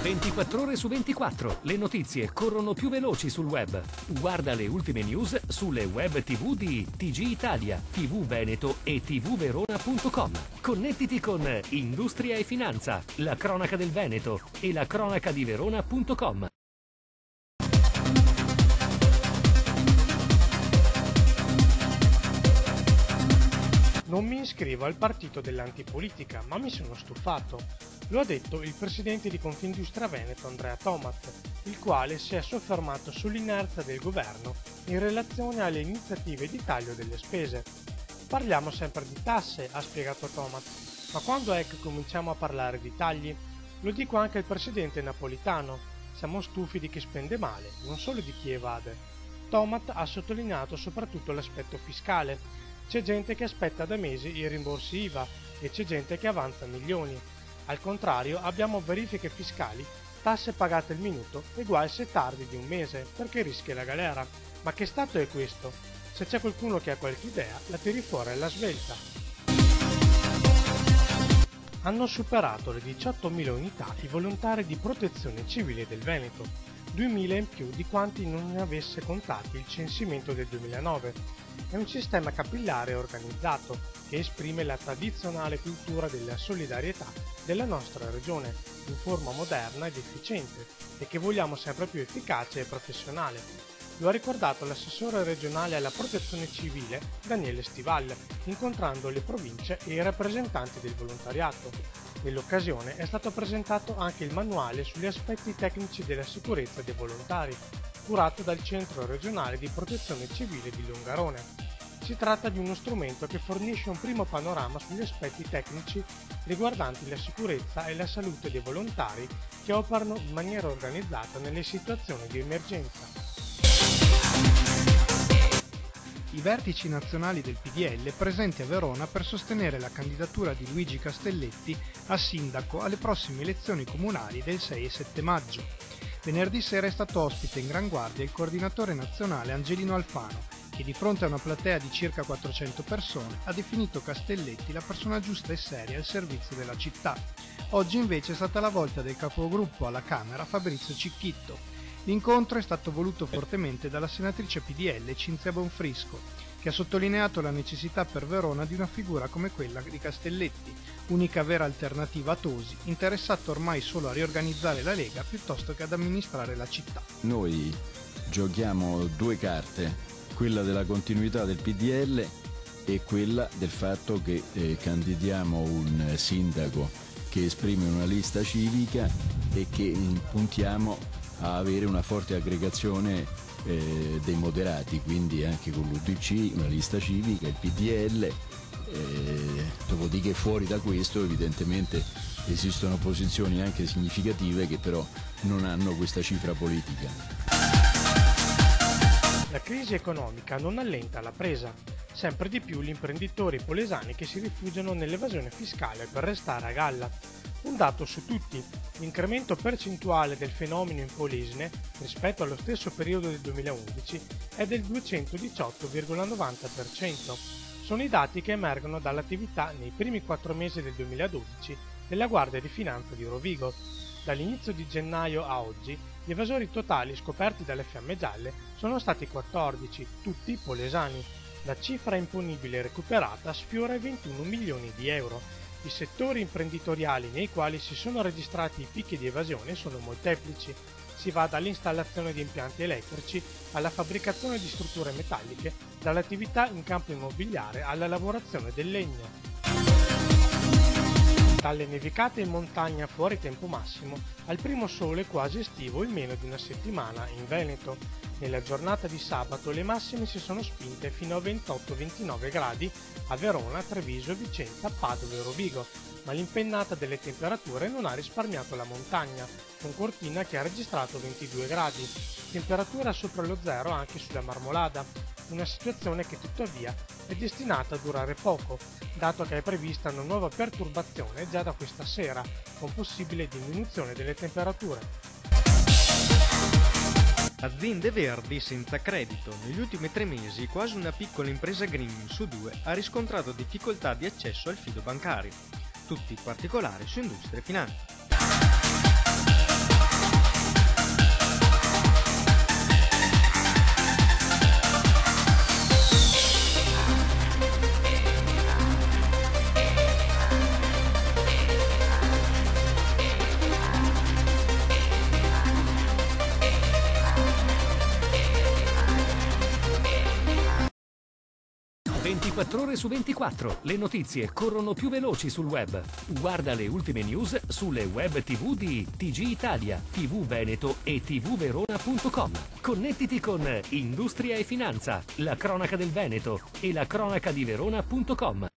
24 ore su 24, le notizie corrono più veloci sul web. Guarda le ultime news sulle web TV di TG Italia, TV Veneto e tvverona.com. Connettiti con Industria e Finanza, la cronaca del Veneto e la cronaca di Verona.com. Non mi iscrivo al partito dell'antipolitica, ma mi sono stufato. Lo ha detto il presidente di Confindustria Veneto Andrea Tomat, il quale si è soffermato sull'inerzia del governo in relazione alle iniziative di taglio delle spese. Parliamo sempre di tasse, ha spiegato Tomat, ma quando è che cominciamo a parlare di tagli? Lo dico anche al presidente Napolitano, siamo stufi di chi spende male, non solo di chi evade. Tomat ha sottolineato soprattutto l'aspetto fiscale. C'è gente che aspetta da mesi i rimborsi IVA e c'è gente che avanza milioni. Al contrario, abbiamo verifiche fiscali, tasse pagate al minuto e guai se tardi di un mese, perché rischia la galera. Ma che Stato è questo? Se c'è qualcuno che ha qualche idea, la tiri fuori alla svelta. Hanno superato le 18.000 unità i volontari di protezione civile del Veneto, 2.000 in più di quanti non ne avesse contati il censimento del 2009. È un sistema capillare e organizzato che esprime la tradizionale cultura della solidarietà della nostra regione in forma moderna ed efficiente e che vogliamo sempre più efficace e professionale. Lo ha ricordato l'assessore regionale alla protezione civile Daniele Stival, incontrando le province e i rappresentanti del volontariato. Nell'occasione è stato presentato anche il manuale sugli aspetti tecnici della sicurezza dei volontari, curato dal Centro regionale di protezione civile di Longarone. Si tratta di uno strumento che fornisce un primo panorama sugli aspetti tecnici riguardanti la sicurezza e la salute dei volontari che operano in maniera organizzata nelle situazioni di emergenza. I vertici nazionali del PDL presenti a Verona per sostenere la candidatura di Luigi Castelletti a sindaco alle prossime elezioni comunali del 6 e 7 maggio. Venerdì sera è stato ospite in Gran Guardia il coordinatore nazionale Angelino Alfano, che di fronte a una platea di circa 400 persone ha definito Castelletti la persona giusta e seria al servizio della città. Oggi invece è stata la volta del capogruppo alla Camera Fabrizio Cicchitto. L'incontro è stato voluto fortemente dalla senatrice PDL Cinzia Bonfrisco, che ha sottolineato la necessità per Verona di una figura come quella di Castelletti, unica vera alternativa a Tosi, interessato ormai solo a riorganizzare la Lega piuttosto che ad amministrare la città. Noi giochiamo due carte, quella della continuità del PDL e quella del fatto che candidiamo un sindaco che esprime una lista civica e che puntiamo a avere una forte aggregazione dei moderati, quindi anche con l'UDC, una lista civica, il PDL, dopodiché fuori da questo evidentemente esistono posizioni anche significative che però non hanno questa cifra politica. La crisi economica non allenta la presa. Sempre di più gli imprenditori polesani che si rifugiano nell'evasione fiscale per restare a galla. Un dato su tutti, l'incremento percentuale del fenomeno in Polesine rispetto allo stesso periodo del 2011 è del 218,90%. Sono i dati che emergono dall'attività nei primi 4 mesi del 2012 della Guardia di Finanza di Rovigo. Dall'inizio di gennaio a oggi, gli evasori totali scoperti dalle Fiamme Gialle sono stati 14, tutti polesani. La cifra imponibile recuperata sfiora i 21 milioni di euro. I settori imprenditoriali nei quali si sono registrati i picchi di evasione sono molteplici. Si va dall'installazione di impianti elettrici alla fabbricazione di strutture metalliche, dall'attività in campo immobiliare alla lavorazione del legno. Dalle nevicate in montagna fuori tempo massimo al primo sole quasi estivo in meno di una settimana in Veneto. Nella giornata di sabato le massime si sono spinte fino a 28-29 gradi a Verona, Treviso, Vicenza, Padova e Rovigo, ma l'impennata delle temperature non ha risparmiato la montagna, con Cortina che ha registrato 22 gradi, temperatura sopra lo zero anche sulla Marmolada, una situazione che tuttavia è destinata a durare poco, dato che è prevista una nuova perturbazione già da questa sera, con possibile diminuzione delle temperature. Aziende verdi senza credito. Negli ultimi 3 mesi quasi una piccola impresa green su 2 ha riscontrato difficoltà di accesso al fido bancario. Tutti i particolari su industria e finanza. 24 ore su 24, le notizie corrono più veloci sul web. Guarda le ultime news sulle web TV di TG Italia, TV Veneto e tvverona.com. Connettiti con Industria e Finanza, la cronaca del Veneto e la cronaca di Verona.com.